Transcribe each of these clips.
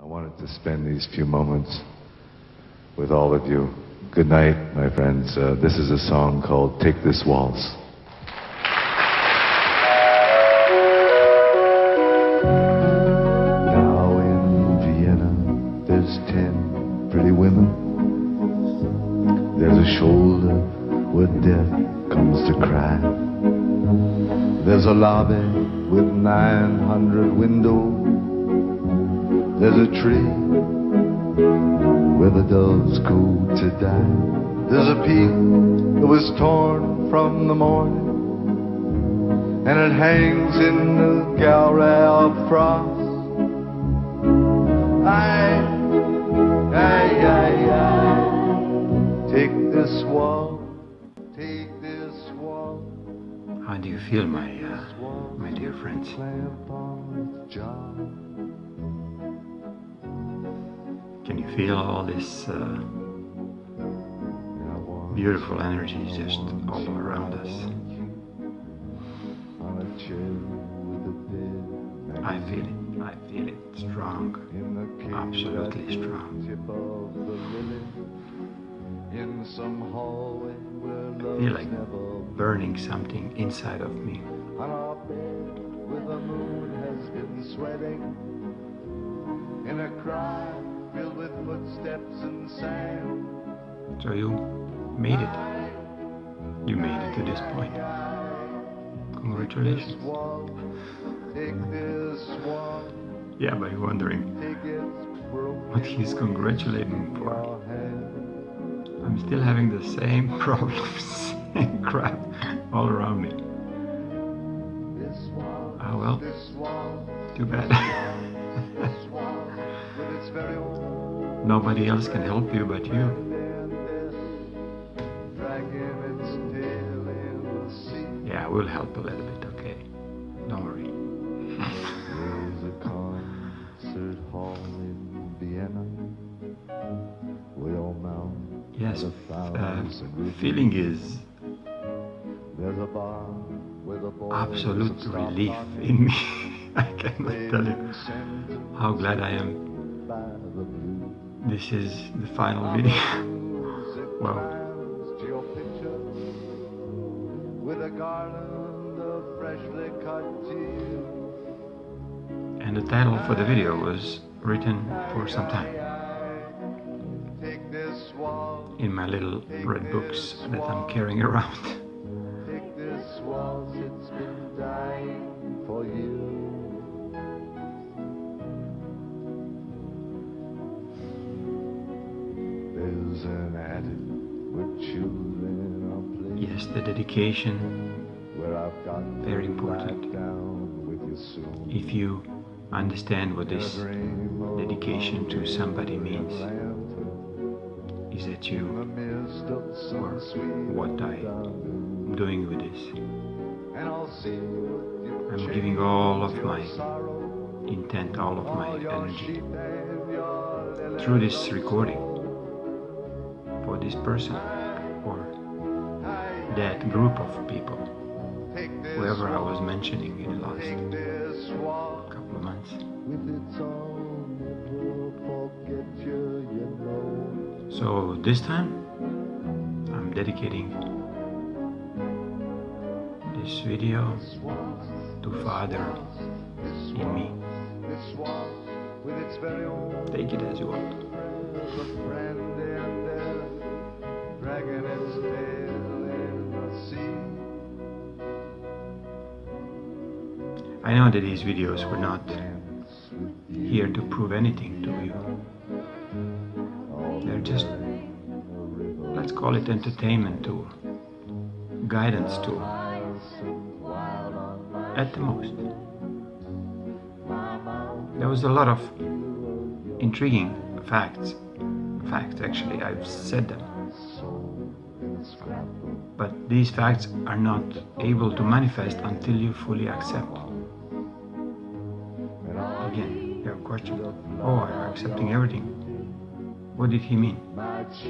I wanted to spend these few moments with all of you. Good night, my friends. This is a song called Take This Waltz. Now in Vienna, there's 10 pretty women. There's a shoulder where death comes to cry. There's a lobby with 900 windows. There's a tree where the doves go to die. There's a peak that was torn from the morning, and it hangs in the gallery of frost. I take this walk, take this walk. How do you feel, my dear friends? Can you feel all this beautiful energy just all around us? I feel it strong, absolutely strong. I feel like burning something inside of me. Filled with footsteps and sand. So you made it. You made it to this point. Congratulations. Yeah, but you're wondering what he's congratulating for. I'm still having the same problems and crap all around me. Ah well, too bad. Nobody else can help you but you. Yeah, we'll help a little bit, okay? Don't worry. There's a concert hall in Vienna. We'll mount. Yes, feeling is absolute relief in me. I cannot tell you how glad I am. This is the final video. Wow. And the title for the video was written for some time in my little red books that I'm carrying around. Yes, the dedication, very important. If you understand what this dedication to somebody means, is that you, or what I'm doing with this, I'm giving all of my intent, all of my energy through this recording for this person or that group of people, whoever I was mentioning in the last couple of months. So this time I'm dedicating this video to Father in me. Take it as you want. I know that these videos were not here to prove anything to you. They're just, let's call it entertainment tool, guidance tool, at the most. There was a lot of intriguing facts actually, I've said them. But these facts are not able to manifest until you fully accept. Again, your question, you're accepting everything. What did he mean? Yes,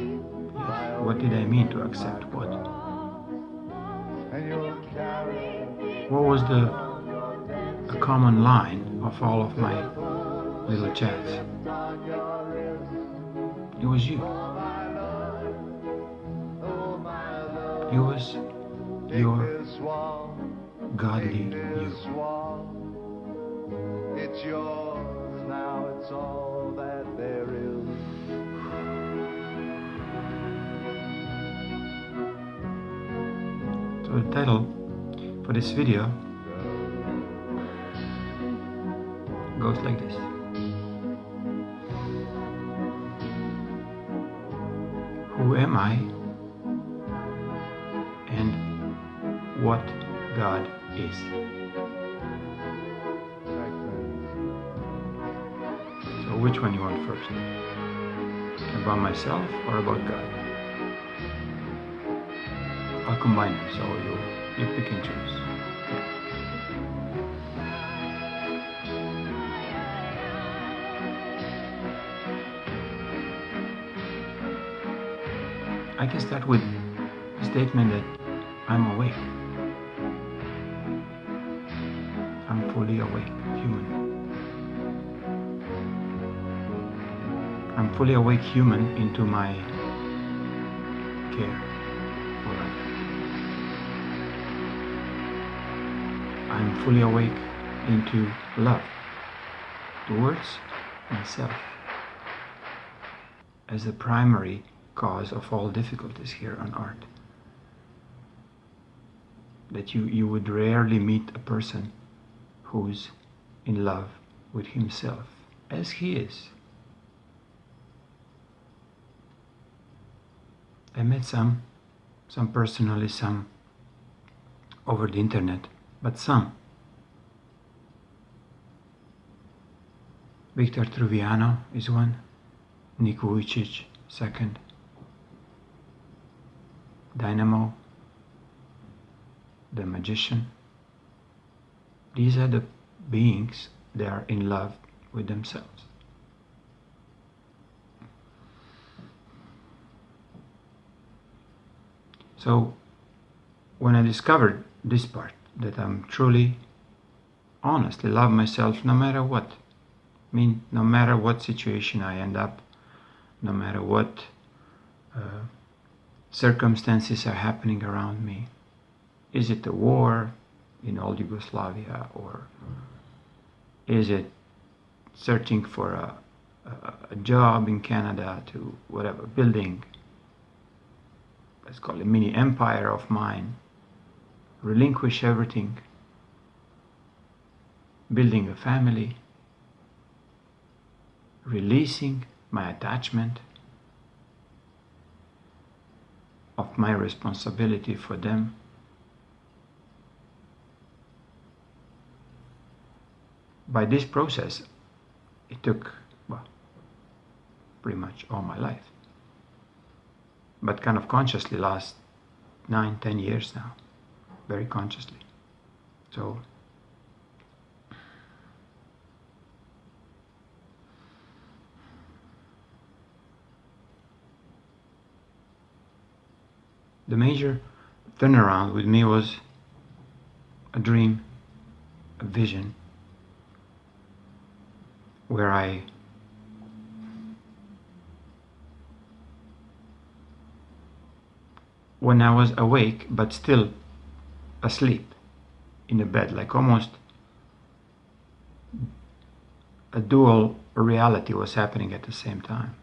what did I mean to accept what? What was the common line of all of my little chats. It was you. It was your godly you. It's yours now, it's all that there is. So the title for this video goes like this. Who am I and what God is? So which one you want first? About myself or about God? I'll combine them, so you pick and choose. I can start with the statement that I'm awake. I'm fully awake, human. I'm fully awake, human, into my care for others. I'm fully awake into love towards myself as the primary cause of all difficulties here on earth. That you would rarely meet a person who's in love with himself as he is. I met some personally, some over the internet, but some. Victor Truviano is one, Nick Vujicic second, Dynamo, the magician. These are the beings that are in love with themselves. So when I discovered this part, that I'm truly, honestly love myself no matter what, I mean, no matter what situation I end up, no matter what circumstances are happening around me. Is it the war in old Yugoslavia, or is it searching for a job in Canada, to whatever, building, let's call it, mini empire of mine, relinquish everything, building a family, releasing my attachment of my responsibility for them. By this process, it took, well, pretty much all my life, but kind of consciously last 9-10 years now, very consciously. So the major turnaround with me was a dream, a vision, where when I was awake but still asleep in a bed, like almost a dual reality was happening at the same time.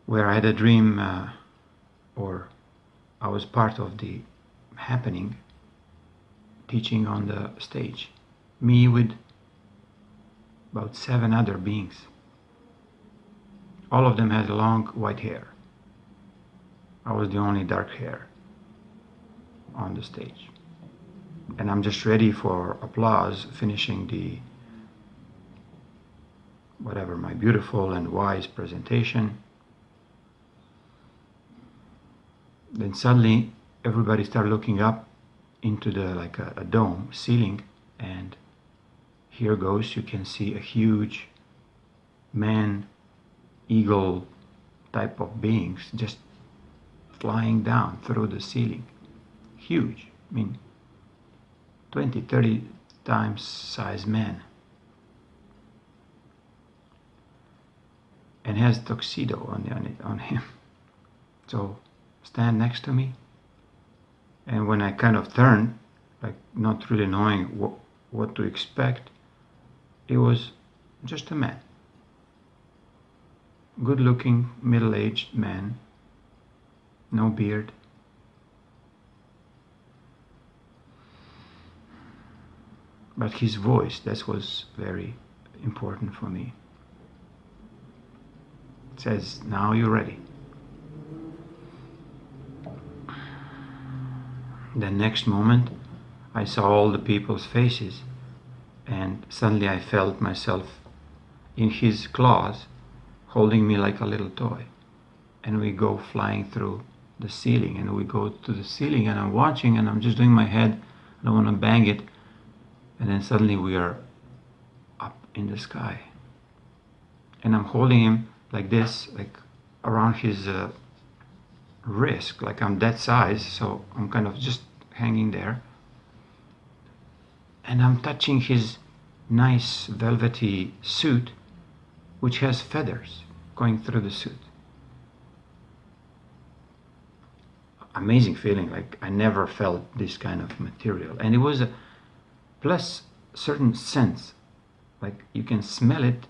Where I had a dream, or I was part of the happening, teaching on the stage, me with about 7 other beings. All of them had long white hair. I was the only dark hair on the stage. And I'm just ready for applause, finishing the, whatever, my beautiful and wise presentation. Then suddenly everybody started looking up into the, like a dome ceiling, and here goes, you can see a huge man eagle type of beings just flying down through the ceiling. Huge, I mean, 20, 30 times size man, and has tuxedo on him. So stand next to me, and when I kind of turned, like not really knowing what to expect, it was just a man, good-looking, middle-aged man, no beard. But his voice, that was very important for me. It says, "Now you're ready." The next moment, I saw all the people's faces, and suddenly I felt myself in his claws, holding me like a little toy. And we go flying through the ceiling, and we go to the ceiling, and I'm watching, and I'm just doing my head. I don't want to bang it. And then suddenly we are up in the sky. And I'm holding him like this, like around his wrist, like I'm that size, so I'm kind of just hanging there. And I'm touching his nice velvety suit, which has feathers going through the suit. Amazing feeling, like I never felt this kind of material. And it was a plus certain sense, like you can smell it.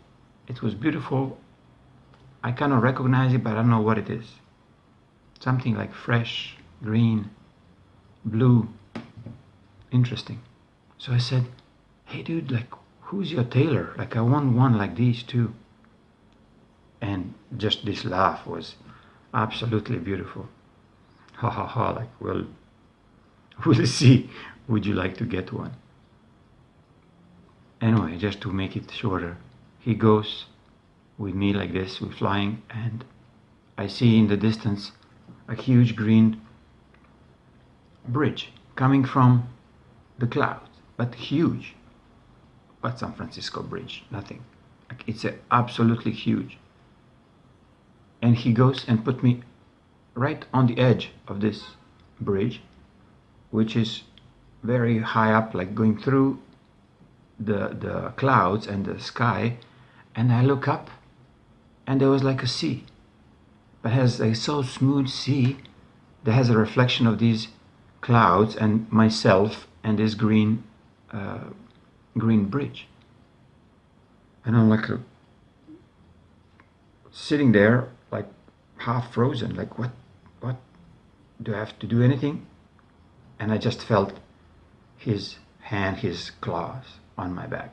It was beautiful. I kind of recognize it, but I don't know what it is. Something like fresh, green, blue, interesting. So I said, "Hey dude, like who's your tailor? Like I want one like these too." And just this laugh was absolutely beautiful. Ha ha ha, like, well, we'll see. Would you like to get one? Anyway, just to make it shorter, he goes with me like this, we're flying, and I see in the distance a huge green bridge coming from the clouds, but huge. But San Francisco Bridge, nothing. Like, it's absolutely huge. And he goes and put me right on the edge of this bridge, which is very high up, like going through the clouds and the sky. And I look up, and there was like a sea, but has a so smooth sea that has a reflection of these clouds and myself and this green bridge. And I'm like sitting there, like half frozen, like what do I have to do anything? And I just felt his hand, his claws on my back.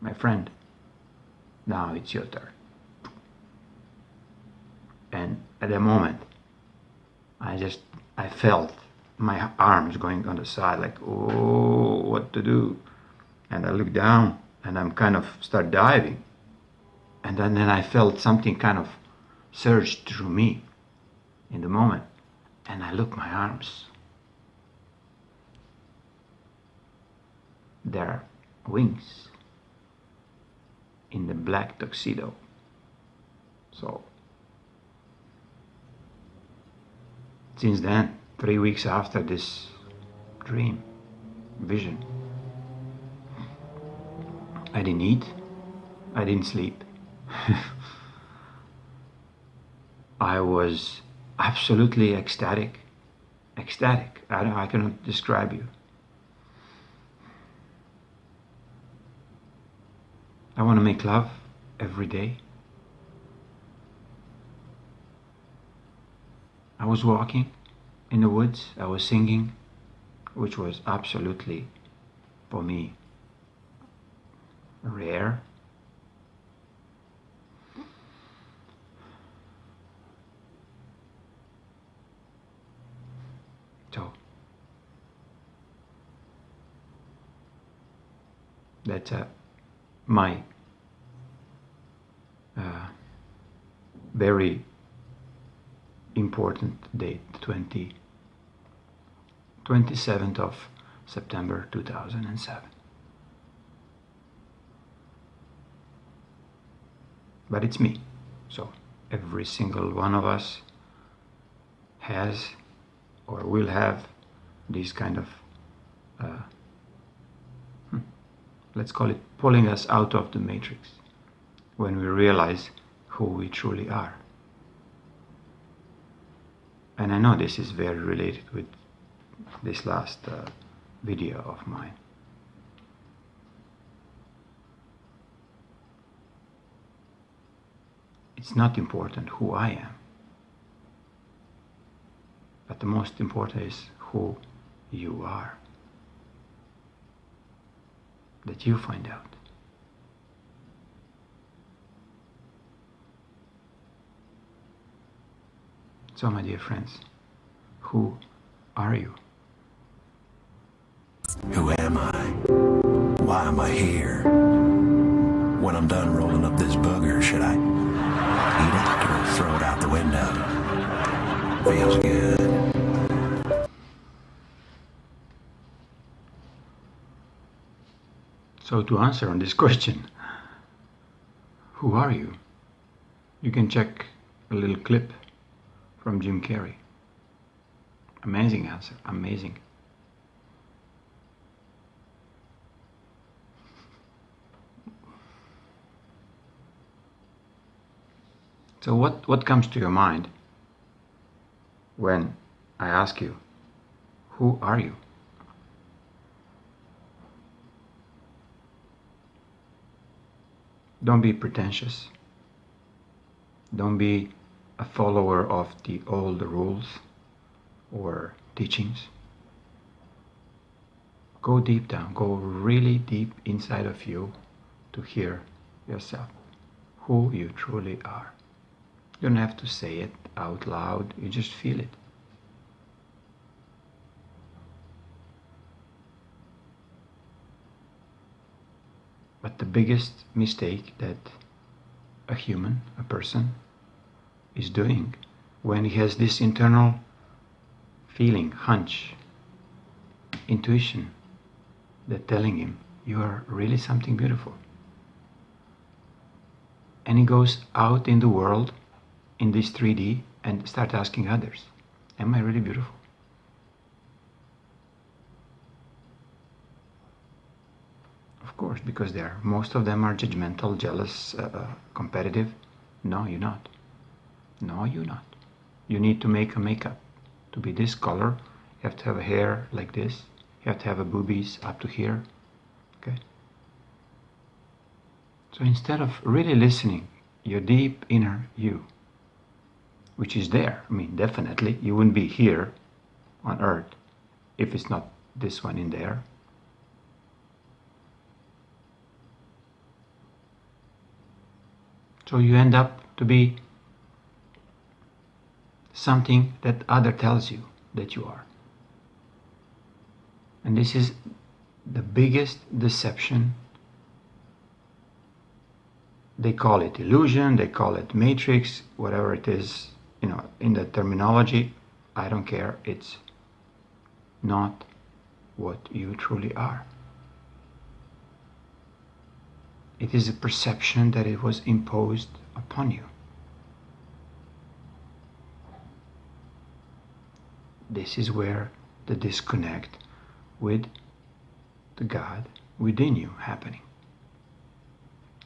"My friend, now it's your turn." And at the moment, I felt my arms going on the side, like, oh, what to do? And I look down, and I'm kind of start diving. And then I felt something kind of surge through me in the moment. And I look my arms. They're wings in the black tuxedo. So since then, 3 weeks after this dream, vision, I didn't eat, I didn't sleep. I was absolutely ecstatic. I cannot describe you. I want to make love every day. I was walking in the woods, I was singing, which was absolutely, for me, rare. So that's my very important date, 27th of September 2007. But it's me, so every single one of us has or will have these kind of let's call it pulling us out of the matrix, when we realize who we truly are. And I know this is very related with this last video of mine. It's not important who I am, but the most important is who you are. That you find out. So, my dear friends, who are you? Who am I? Why am I here? When I'm done rolling up this booger, should I eat it or throw it out the window? Feels good. So to answer on this question, who are you? You can check a little clip from Jim Carrey. Amazing answer, amazing. So what comes to your mind when I ask you, who are you? Don't be pretentious. Don't be a follower of the old rules or teachings. Go deep down, go really deep inside of you to hear yourself, who you truly are. You don't have to say it out loud, you just feel it. But the biggest mistake that a human, a person, is doing when he has this internal feeling, hunch, intuition, that telling him, you are really something beautiful. And he goes out in the world, in this 3D, and start asking others, am I really beautiful? Of course, because most of them are judgmental, jealous, competitive. No, you're not. No, you're not. You need to make a makeup. To be this color, you have to have a hair like this. You have to have a boobies up to here. Okay? So instead of really listening, your deep inner you, which is there, I mean, definitely, you wouldn't be here on earth if it's not this one in there. So you end up to be something that other tells you that you are. And this is the biggest deception. They call it illusion, they call it matrix, whatever it is, in the terminology, I don't care. It's not what you truly are. It is a perception that it was imposed upon you. This is where the disconnect with the God within you happening.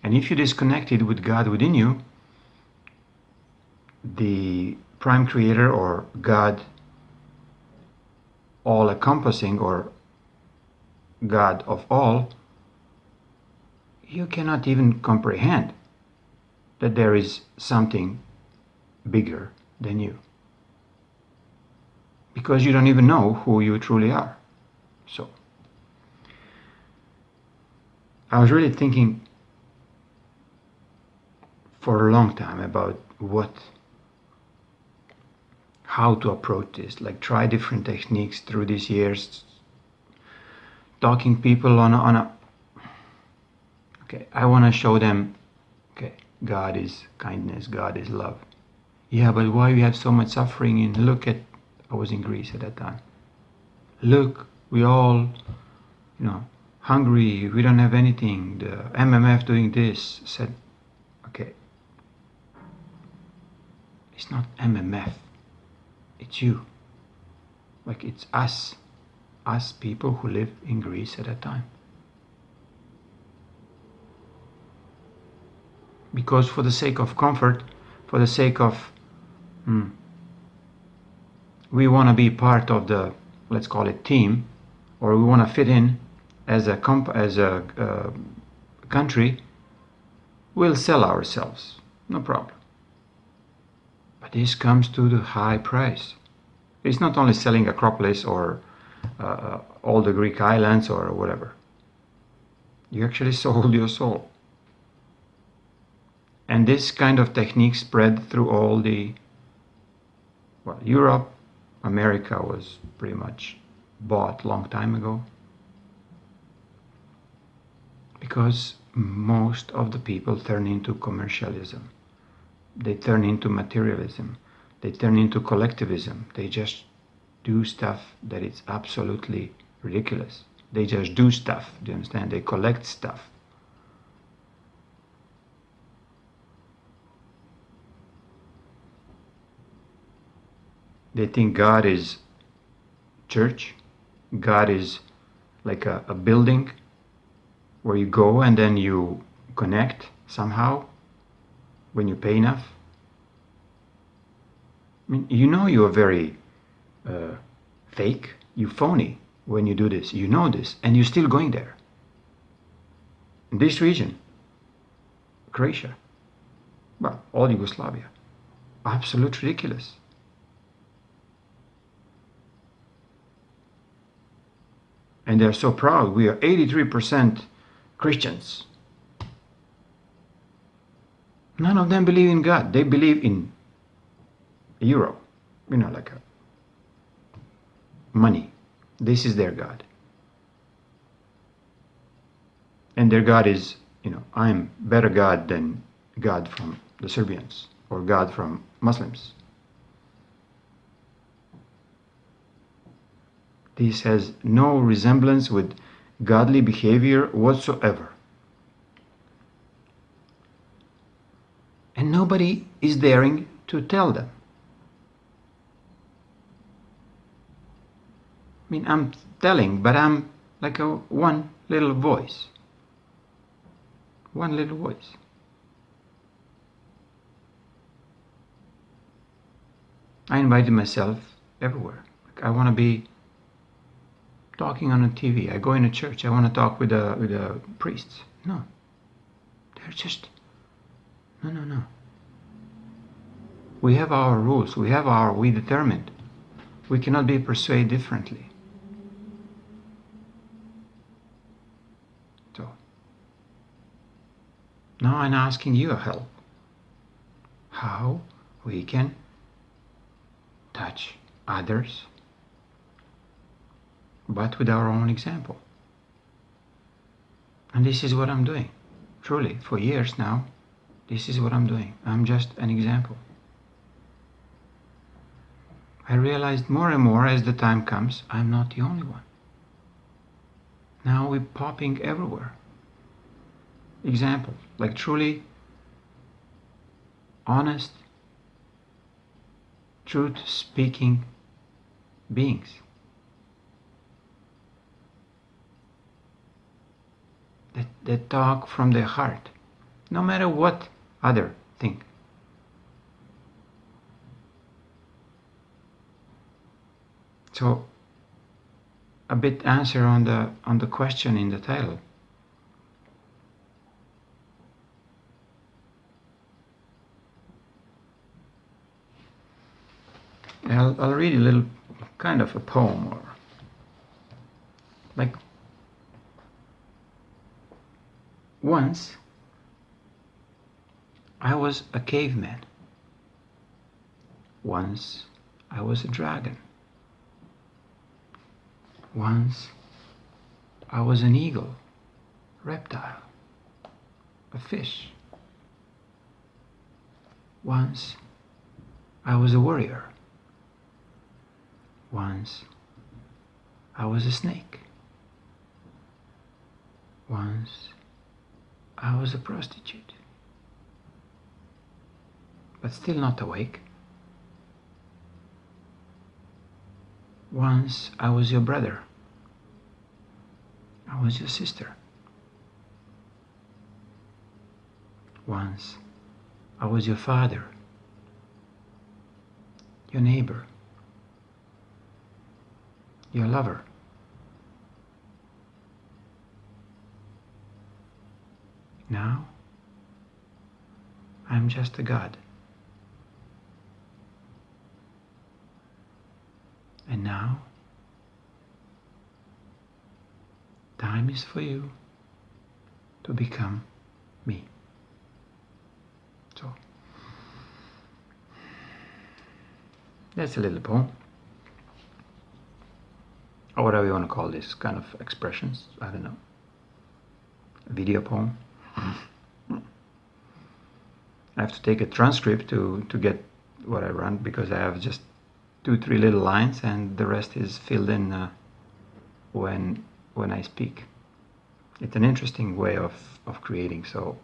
And if you disconnected with God within you, the prime creator or God all-encompassing or God of all, you cannot even comprehend that there is something bigger than you. Because you don't even know who you truly are. So, I was really thinking for a long time about how to approach this, like try different techniques through these years, talking people on a okay, I want to show them, okay, God is kindness, God is love. Yeah, but why we have so much suffering? And look at, I was in Greece at that time. Look, we all, hungry, we don't have anything. The MMF doing this. Said, okay, it's not MMF, it's you. Like it's us people who live in Greece at that time. because for the sake of comfort, for the sake of we want to be part of the, let's call it team, or we want to fit in as a country, we'll sell ourselves, no problem. But this comes to the high price. It's not only selling Acropolis or all the Greek islands or whatever. You actually sold your soul. And this kind of technique spread through all the, well, Europe, America was pretty much bought long time ago. Because most of the people turn into commercialism. They turn into materialism. They turn into collectivism. They just do stuff that is absolutely ridiculous. They just do stuff, do you understand? They collect stuff. They think God is church. God is like a building where you go and then you connect somehow when you pay enough. I mean, you know you're very fake, you phony when you do this. You know this, and you're still going there. In this region, Croatia, well, all Yugoslavia, absolute ridiculous. And they're so proud. We are 83% Christians. None of them believe in God. They believe in euro, like a money. This is their God. And their God is, I'm better God than God from the Serbians or God from Muslims. This has no resemblance with godly behavior whatsoever. And nobody is daring to tell them. I mean, I'm telling, but I'm like one little voice. One little voice. I invited myself everywhere. I want to be talking on a TV. I go in a church. I want to talk with the priests. No. They're just, no. We have our rules. We determined. We cannot be persuaded differently. So, now I'm asking you help. How we can touch others, but with our own example. And this is what I'm doing. Truly, for years now, this is what I'm doing. I'm just an example. I realized more and more as the time comes, I'm not the only one. Now we're popping everywhere. Examples, like truly honest, truth-speaking beings. That talk from their heart, no matter what other think. So, a bit answer on the question in the title. I'll read a little kind of a poem, or like, once I was a caveman. Once I was a dragon. Once I was an eagle, reptile, a fish. Once I was a warrior. Once I was a snake. Once I was a prostitute, but still not awake. Once I was your brother. I was your sister. Once I was your father, your neighbor, your lover. Now, I'm just a god. And now, time is for you to become me. So, that's a little poem. Or whatever you want to call this kind of expressions. I don't know. A video poem. I have to take a transcript to get what I run, because I have just 2-3 little lines and the rest is filled in when I speak. It's an interesting way of creating, so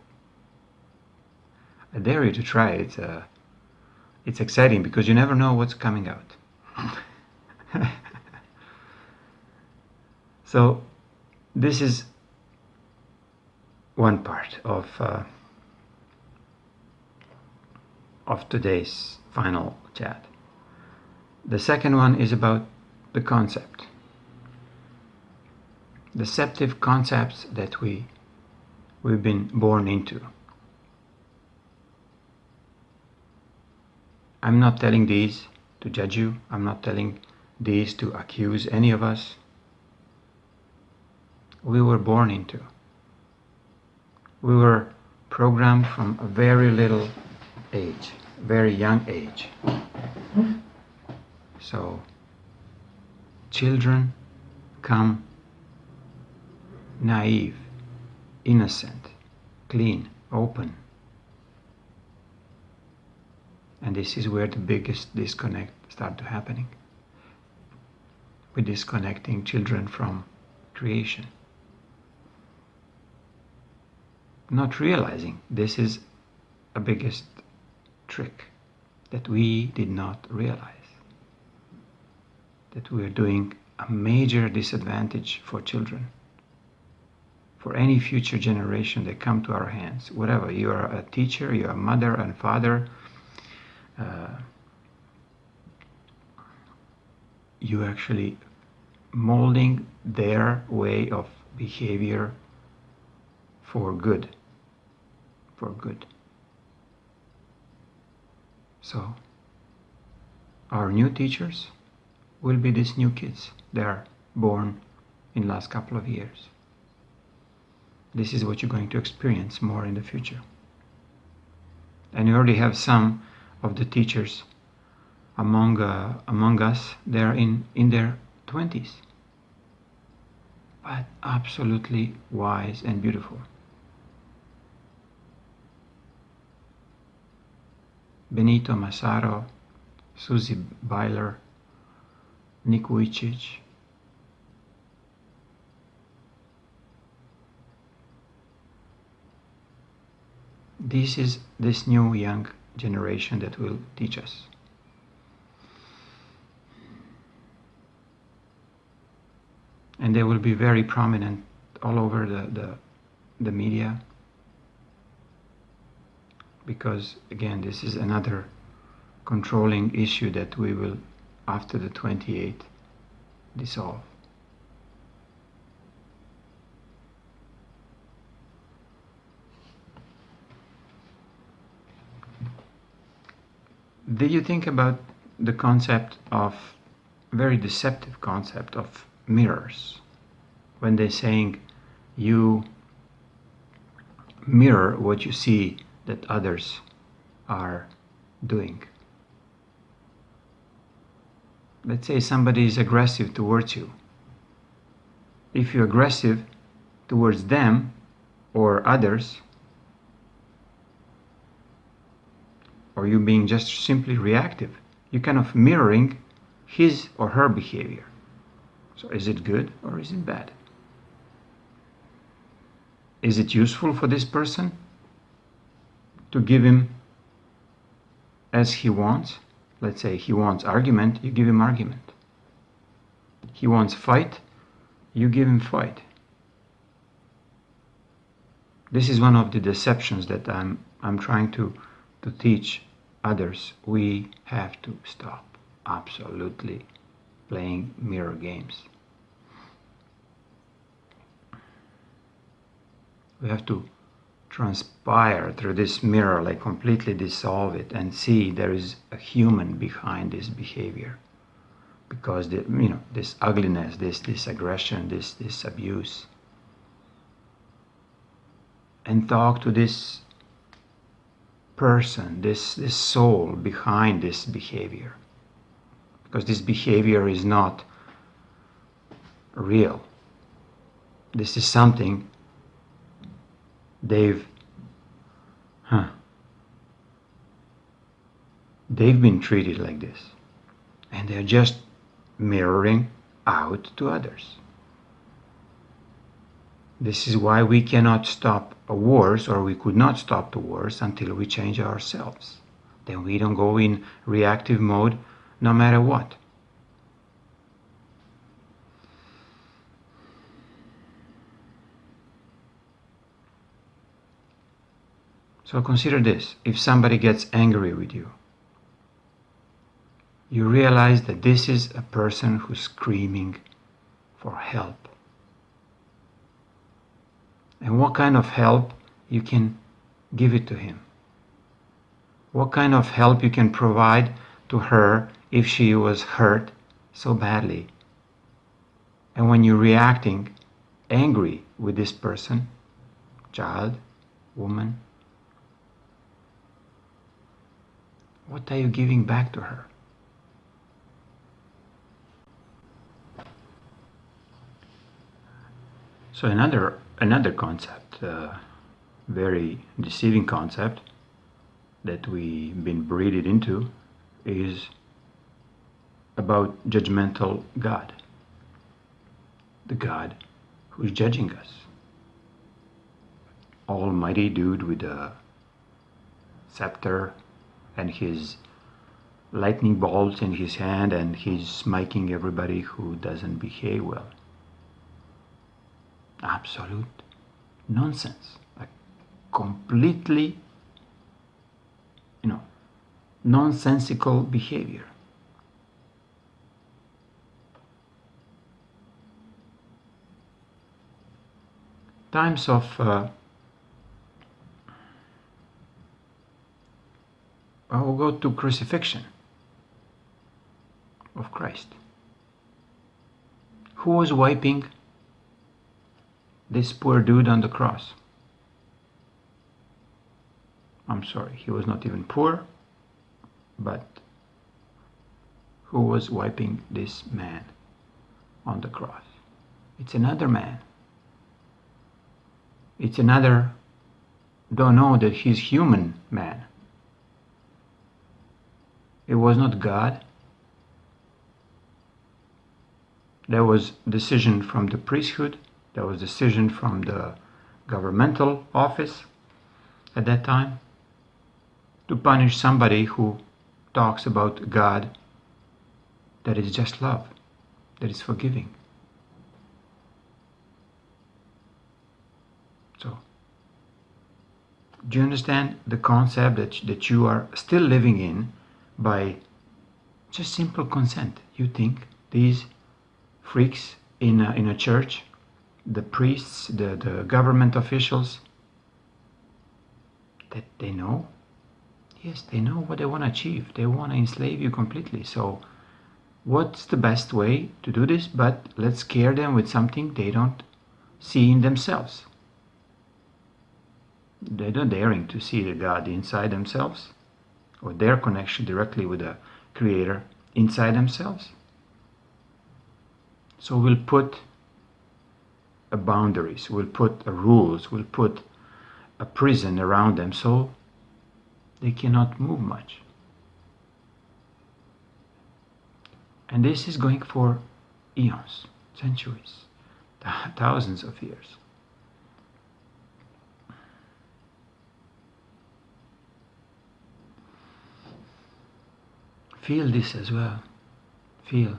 I dare you to try it. It's exciting because you never know what's coming out. So this is one part of today's final chat. The second one is about the concept. Deceptive concepts that we've been born into. I'm not telling these to judge you. I'm not telling these to accuse any of us. We were born into. We were programmed from a very little age, very young age. So, children come naive, innocent, clean, open. And this is where the biggest disconnect starts happening. We're disconnecting children from creation. Not realizing this is a biggest trick that we did not realize. That we are doing a major disadvantage for children, for any future generation that come to our hands. Whatever, you are a teacher, you are a mother and father, you actually molding their way of behavior for good. For good. So, our new teachers will be these new kids. They are born in the last couple of years. This is what you're going to experience more in the future. And you already have some of the teachers among us. They're in their 20s. But absolutely wise and beautiful. Benito Massaro, Susie Byler, Nick Vujicic. This is this new young generation that will teach us. And they will be very prominent all over the media. Because again, this is another controlling issue that we will, after the 28th, dissolve. Did you think about the concept of, very deceptive concept of mirrors? When they're saying you mirror what you see that others are doing. Let's say somebody is aggressive towards you. If you're aggressive towards them or others, or you being just simply reactive, you're kind of mirroring his or her behavior. So is it good or is it bad? Is it useful for this person to give him as he wants? Let's say he wants argument, you give him argument. He wants fight, you give him fight. This is one of the deceptions that I'm I'm trying to teach others, we have to stop absolutely playing mirror games. We have to transpire through this mirror, like completely dissolve it and see there is a human behind this behavior. Because this ugliness, this aggression, this abuse, and talk to this person, this soul behind this behavior, because this behavior is not real. This is something they've been treated like this, and they're just mirroring out to others. This is why we cannot stop a wars, or we could not stop the wars until we change ourselves. Then we don't go in reactive mode no matter what. So consider this. If somebody gets angry with you, you realize that this is a person who's screaming for help. And what kind of help you can give it to him? What kind of help you can provide to her if she was hurt so badly? And when you're reacting angry with this person, child, woman, what are you giving back to her? So another concept, very deceiving concept that we've been breeded into, is about judgmental God. The God who's judging us. Almighty dude with a scepter and his lightning bolts in his hand, and he's smiting everybody who doesn't behave well. Absolute nonsense. Like completely, nonsensical behavior. Times of we'll go to crucifixion of Christ. Who was wiping this poor dude on the cross? I'm sorry, he was not even poor, but who was wiping this man on the cross? It's another man. It's another, don't know that he's human man. It was not God. There was decision from the priesthood. There was decision from the governmental office at that time to punish somebody who talks about God that is just love, that is forgiving. So, do you understand the concept that you are still living in by just simple consent? You think these freaks in a church, the priests, the government officials, that they know? Yes, they know what they want to achieve. They want to enslave you completely. So what's the best way to do this? But let's scare them with something they don't see in themselves. They're not daring to see the God inside themselves, or their connection directly with the Creator inside themselves. So we'll put boundaries, we'll put rules, we'll put a prison around them so they cannot move much. And this is going for eons, centuries, thousands of years. Feel this as well. Feel.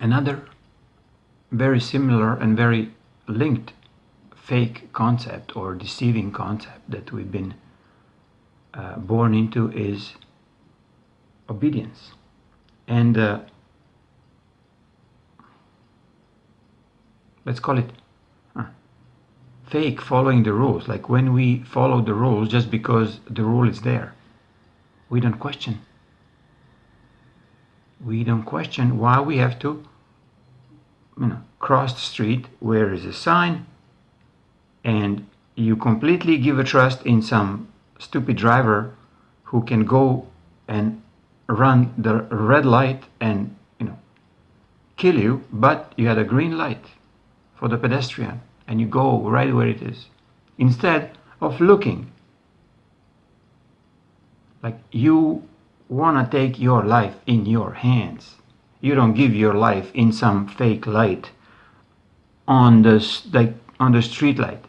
Another very similar and very linked fake concept or deceiving concept that we've been born into is obedience. And let's call it fake following the rules. Like when we follow the rules just because the rule is there, we don't question. We don't question why we have to, cross the street where is a sign, and you completely give a trust in some stupid driver who can go and run the red light and kill you, but you had a green light for the pedestrian and you go right where it is instead of looking. Like you want to take your life in your hands. You don't give your life in some fake light on the street light.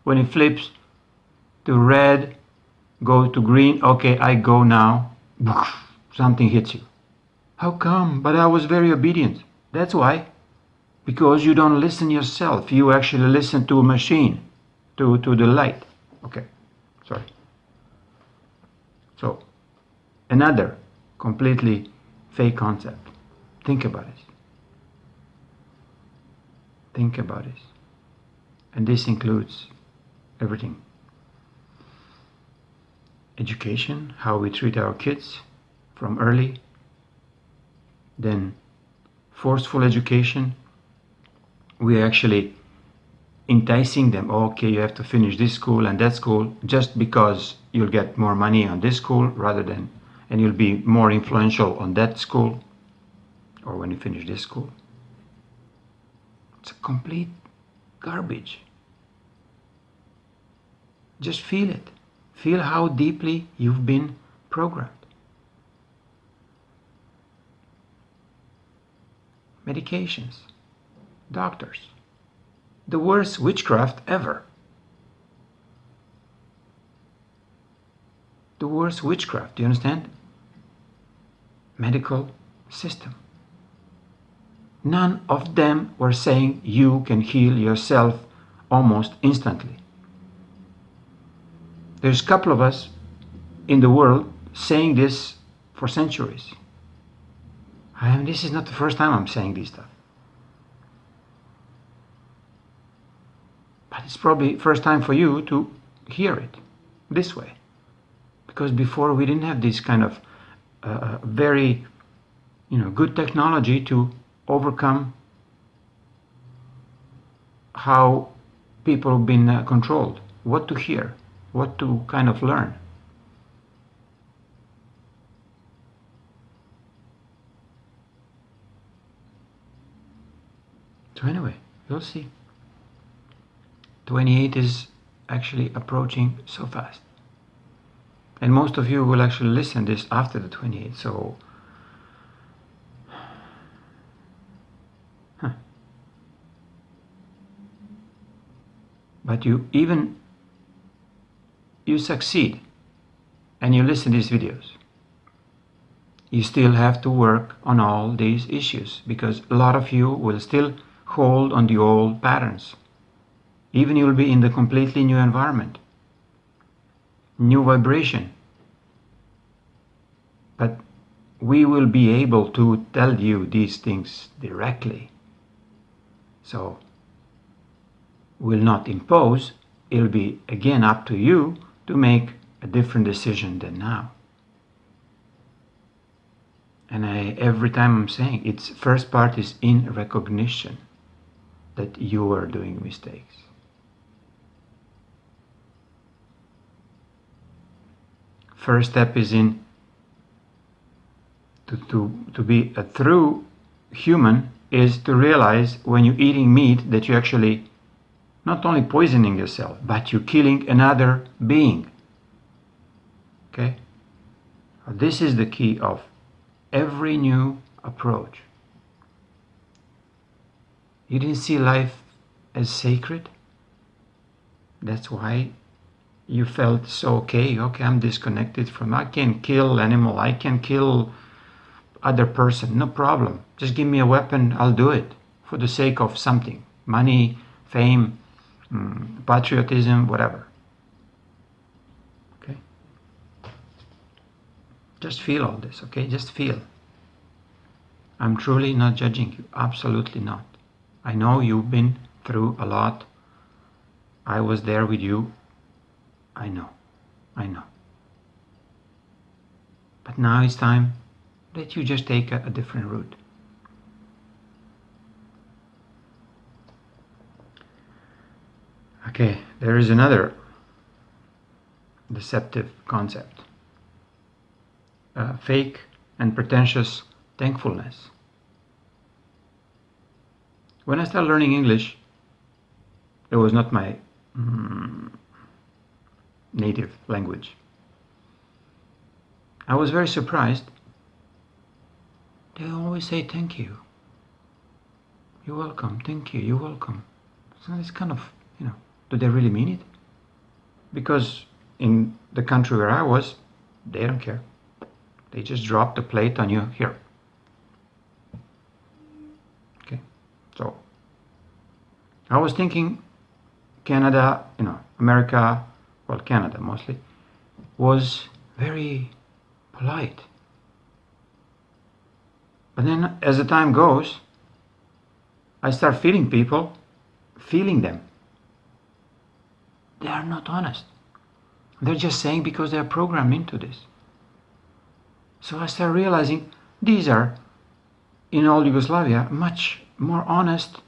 When it flips to red, go to green, okay, I go now, something hits you. How come? But I was very obedient. That's why. Because you don't listen yourself. You actually listen to a machine, to the light. Okay, sorry. So, another completely fake concept. Think about it. Think about it. And this includes everything. Education, how we treat our kids from early. Then forceful education. We are actually enticing them. Okay, you have to finish this school and that school just because you'll get more money on this school and you'll be more influential on that school, or when you finish this school. It's a complete garbage. Just feel it. Feel how deeply you've been programmed. Medications, doctors, the worst witchcraft ever. The worst witchcraft, do you understand? Medical system. None of them were saying you can heal yourself almost instantly. There's a couple of us in the world saying this for centuries. This is not the first time I'm saying this stuff. But it's probably first time for you to hear it this way. Because before we didn't have this kind of very good technology to overcome how people have been controlled, what to hear, what to kind of learn. So anyway, you'll see. 28 is actually approaching so fast. And most of you will actually listen this after the 28, so but you succeed and you listen to these videos, you still have to work on all these issues, because a lot of you will still hold on the old patterns. Even you will be in the completely new environment, new vibration. But we will be able to tell you these things directly. So we'll not impose. It'll be again up to you to make a different decision than now. And every time I'm saying it's first part is in recognition that you are doing mistakes. First step is in to be a true human is to realize when you're eating meat that you're actually not only poisoning yourself, but you're killing another being. Okay? This is the key of every new approach. You didn't see life as sacred? That's why you felt so okay, I'm disconnected from, I can kill animal, I can kill other person, no problem. Just give me a weapon, I'll do it for the sake of something. Money, fame, patriotism, whatever. Okay? Just feel all this, okay? Just feel. I'm truly not judging you, absolutely not. I know you've been through a lot. I was there with you. I know. But now it's time that you just take a different route. Okay, there is another deceptive concept. Fake and pretentious thankfulness. When I started learning English, it was not my native language. I was very surprised. They always say thank you. You're welcome, thank you, you're welcome. So it's kind of, do they really mean it? Because in the country where I was, they don't care. They just drop the plate on you here. Okay, so I was thinking Canada, America, well, Canada mostly, was very polite. But then as the time goes, I start feeling them. They are not honest. They're just saying because they are programmed into this. So I start realizing these are, in all Yugoslavia, much more honest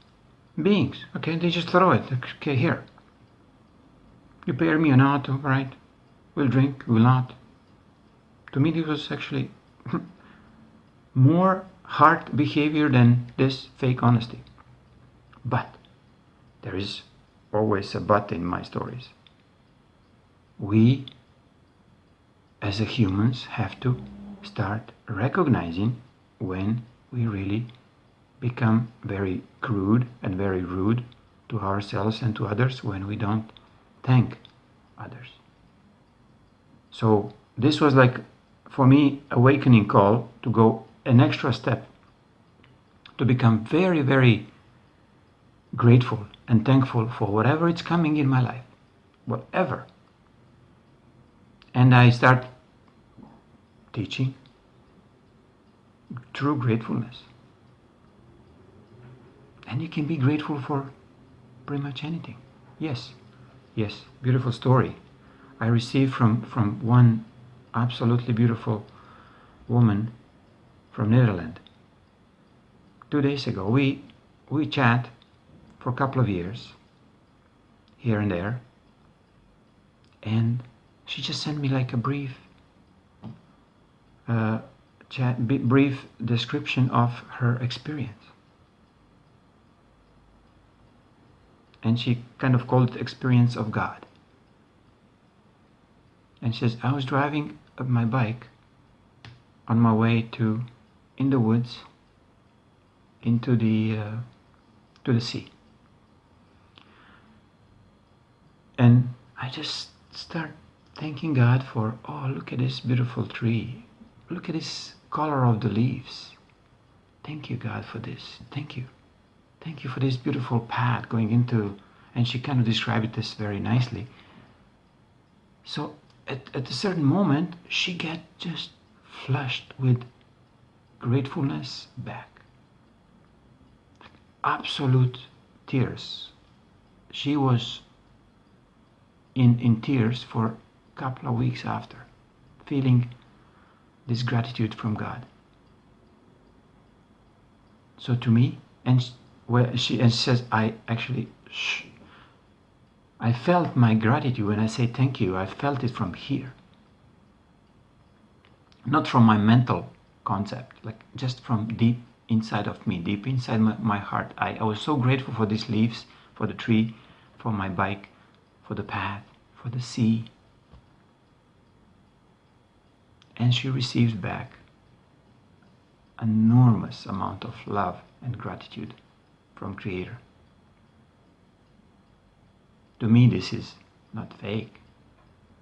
beings. Okay, they just throw it. Okay, here. You pay me or not, all right? We'll drink, we'll not. To me, this was actually more hard behavior than this fake honesty. But there is always a but in my stories. We, as humans, have to start recognizing when we really become very crude and very rude to ourselves and to others, when we don't thank others. So this was like, for me, awakening call to go an extra step, to become very, very grateful and thankful for whatever is coming in my life, whatever. And I start teaching true gratefulness. And you can be grateful for pretty much anything. Yes, beautiful story. I received from one absolutely beautiful woman from Netherlands. 2 days ago, we chat for a couple of years, here and there, and she just sent me like a brief brief description of her experience. And she kind of called it experience of God. And she says, I was driving my bike on my way in the woods, into to the sea. And I just start thanking God for, oh, look at this beautiful tree. Look at this color of the leaves. Thank you, God, for this. Thank you. Thank you for this beautiful path going into, and she kind of described this very nicely. So at a certain moment, she get just flushed with gratefulness back. Absolute tears. She was in tears for a couple of weeks after, feeling this gratitude from God. So to me, she says, I felt my gratitude when I say thank you. I felt it from here, not from my mental concept, like just from deep inside of me, deep inside my heart. I was so grateful for these leaves, for the tree, for my bike, for the path, for the sea. And she receives back an enormous amount of love and gratitude from Creator. To me, this is not fake.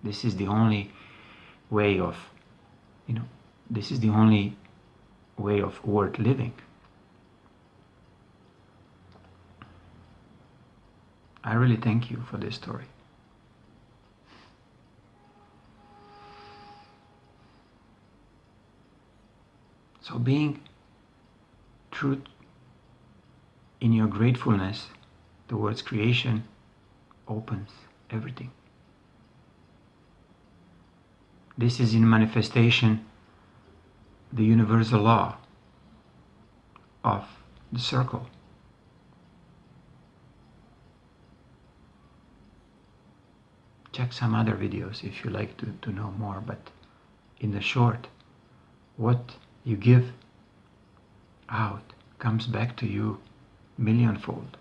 This is the only way of, this is the only way of worth living. I really thank you for this story. So being true in your gratefulness towards creation opens everything. This is in manifestation the universal law of the circle. Check some other videos if you like to know more, but in the short, what you give out comes back to you millionfold.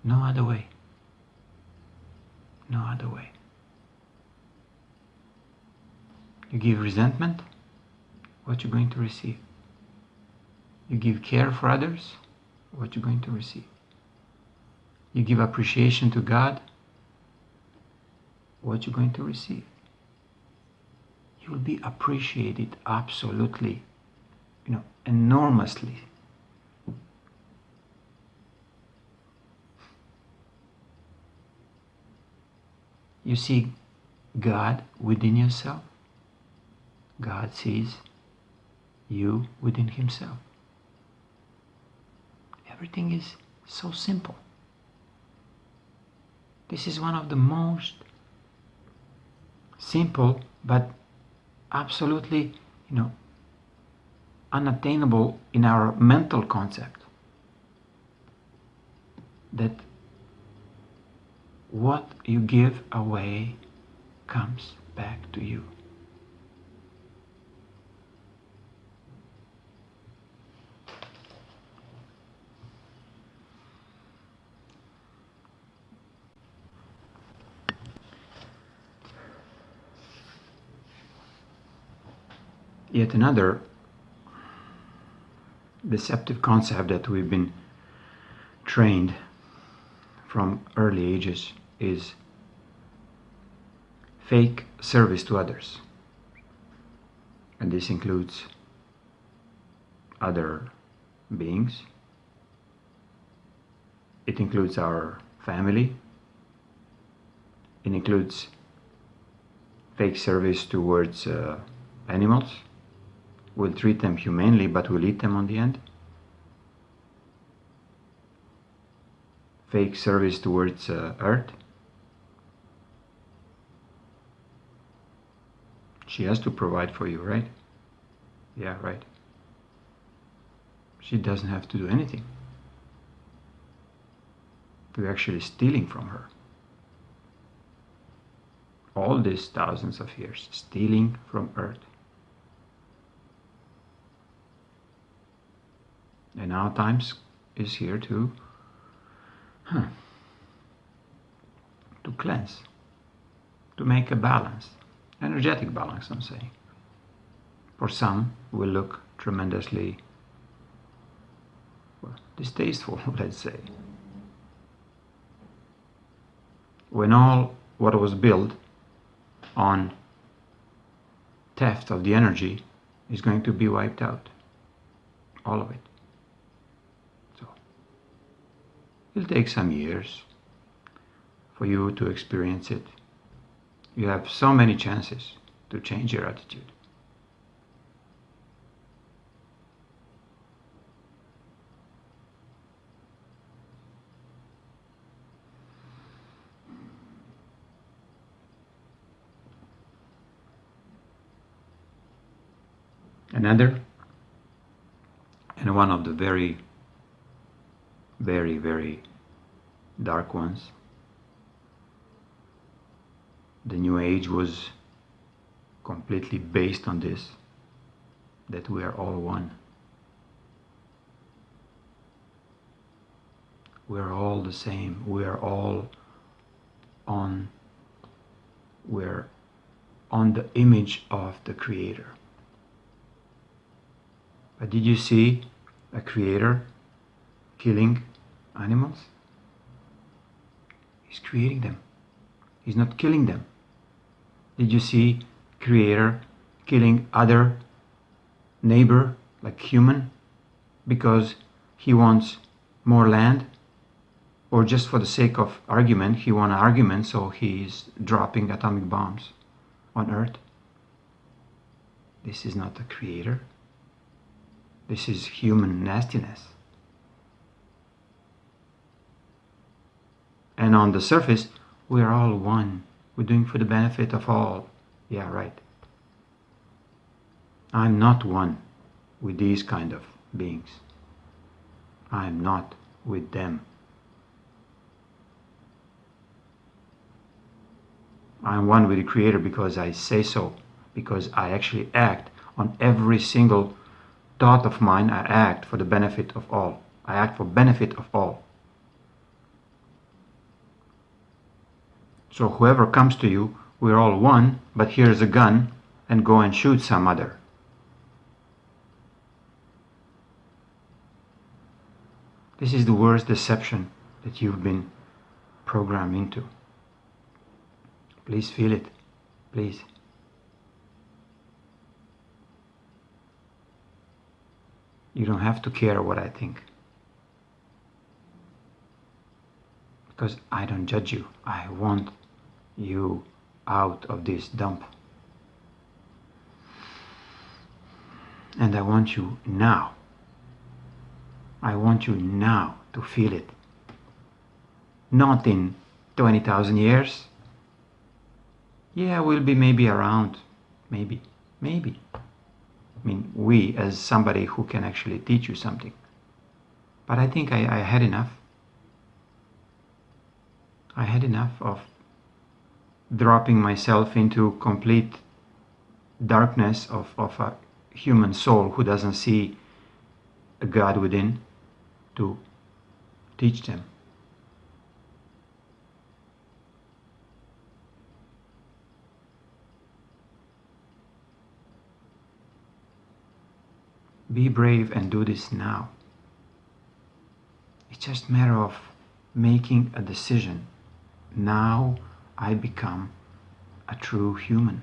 No other way. No other way. You give resentment, what you're going to receive. You give care for others, what you're going to receive. You give appreciation to God, what you're going to receive. You will be appreciated absolutely, enormously. You see God within yourself. God sees you within Himself. Everything is so simple. This is one of the most simple but absolutely, unattainable in our mental concept. That what you give away comes back to you. Yet another deceptive concept that we've been trained from early ages is fake service to others. And this includes other beings. It includes our family. It includes fake service towards animals. We'll treat them humanely, but we'll eat them on the end. Fake service towards Earth. She has to provide for you, right? Yeah, right. She doesn't have to do anything. We're actually stealing from her. All these thousands of years, stealing from Earth. And now times is here to cleanse, to make a balance, energetic balance, I'm saying. For some, will look tremendously distasteful, let's say. When all what was built on theft of the energy is going to be wiped out, all of it. So it'll take some years for you to experience it. You have so many chances to change your attitude. Another, and one of the very, very, very dark ones, the New Age was completely based on this, that we are all one. We are all the same. We are all we're on the image of the Creator. But did you see a Creator killing animals? He's creating them. He's not killing them. Did you see Creator killing other neighbor, like human, because he wants more land, or just for the sake of argument, he wants an argument, so he's dropping atomic bombs on Earth. This is not the Creator. This is human nastiness. And on the surface, we are all one. We're doing for the benefit of all. Yeah, right. I'm not one with these kind of beings. I'm not with them. I'm one with the Creator because I say so, because I actually act on every single thought of mine. I act for the benefit of all. I act for benefit of all. So whoever comes to you, we're all one, but here's a gun and go and shoot some other. This is the worst deception that you've been programmed into. Please feel it, please. You don't have to care what I think, because I don't judge you. I want you out of this dump. And I want you now. I want you now to feel it. Not in 20,000 years. Yeah, we'll be maybe around. Maybe. I mean, we as somebody who can actually teach you something. But I think I had enough. I had enough of dropping myself into complete darkness of a human soul who doesn't see a God within to teach them. Be brave and do this now. It's just a matter of making a decision. Now I become a true human.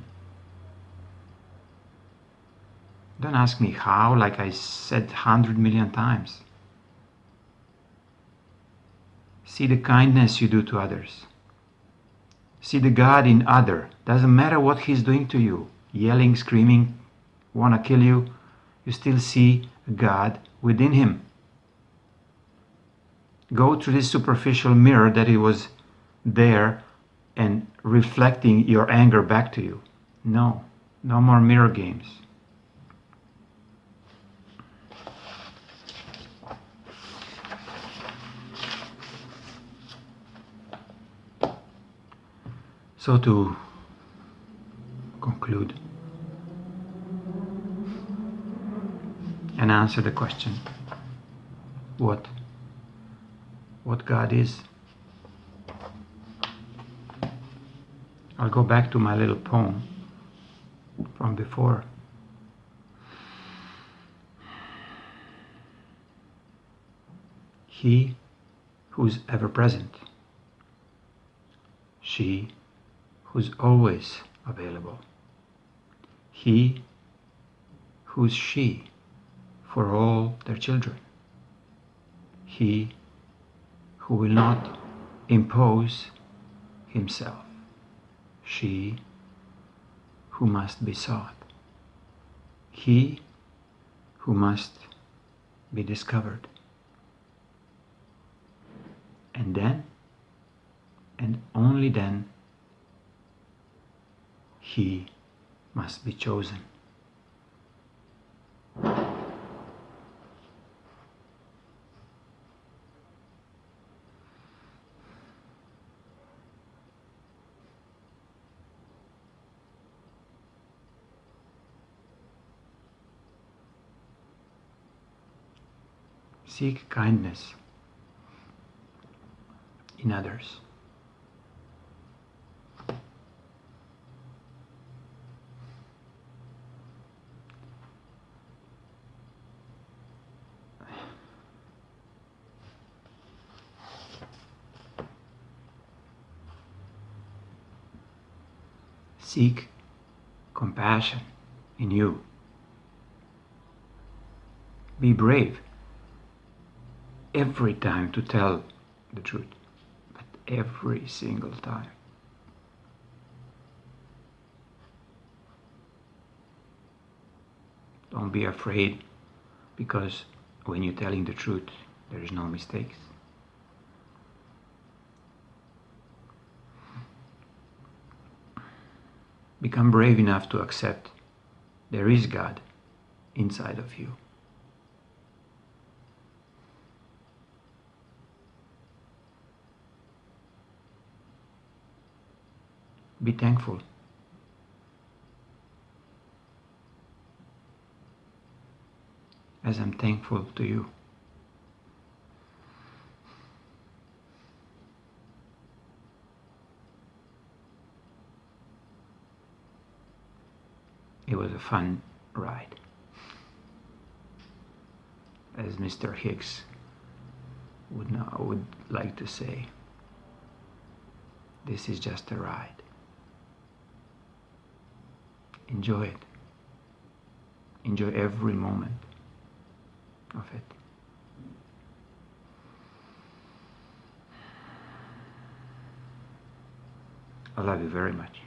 Don't ask me how, like I said 100 million times. See the kindness you do to others. See the God in other. Doesn't matter what he's doing to you. Yelling, screaming, wanna kill you. You still see God within him. Go through this superficial mirror that it was there and reflecting your anger back to you. No more mirror games. So to conclude and answer the question, what God is, I'll go back to my little poem from before. He who's ever present, she who's always available, he who's she for all their children, he who will not impose himself, she who must be sought, he who must be discovered. And then, and only then, he must be chosen. Seek kindness in others. Seek compassion in you. Be brave every time to tell the truth, but every single time. Don't be afraid, because when you're telling the truth, there is no mistakes. Become brave enough to accept there is God inside of you. Be thankful. As I'm thankful to you. It was a fun ride. As Mr. Hicks would like to say, this is just a ride. Enjoy it. Enjoy every moment of it. I love you very much.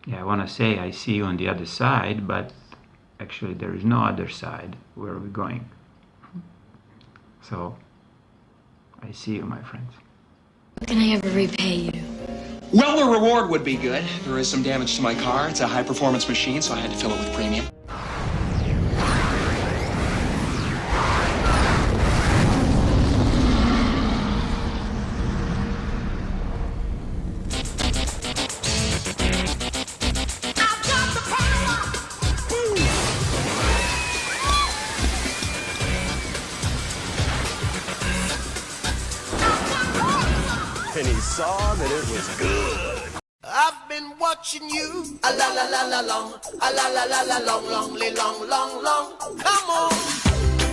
Yeah, I want to say I see you on the other side, but actually there is no other side where we're going. So, I see you, my friends. Can I ever repay you? Well, the reward would be good. There is some damage to my car. It's a high-performance machine, so I had to fill it with premium. And he saw that it was good. I've been watching you, a la la la la long, a la la la la long, long, long, long, long. Come on,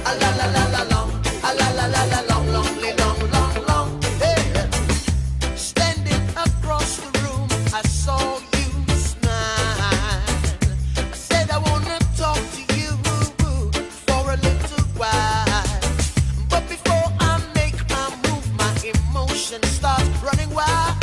a la la la la long, a la la la la long, long, long, long. Hey, standing across the room, I saw you smile. I said I wanna talk to you for a little while, but before I make my move, my emotions start running wild.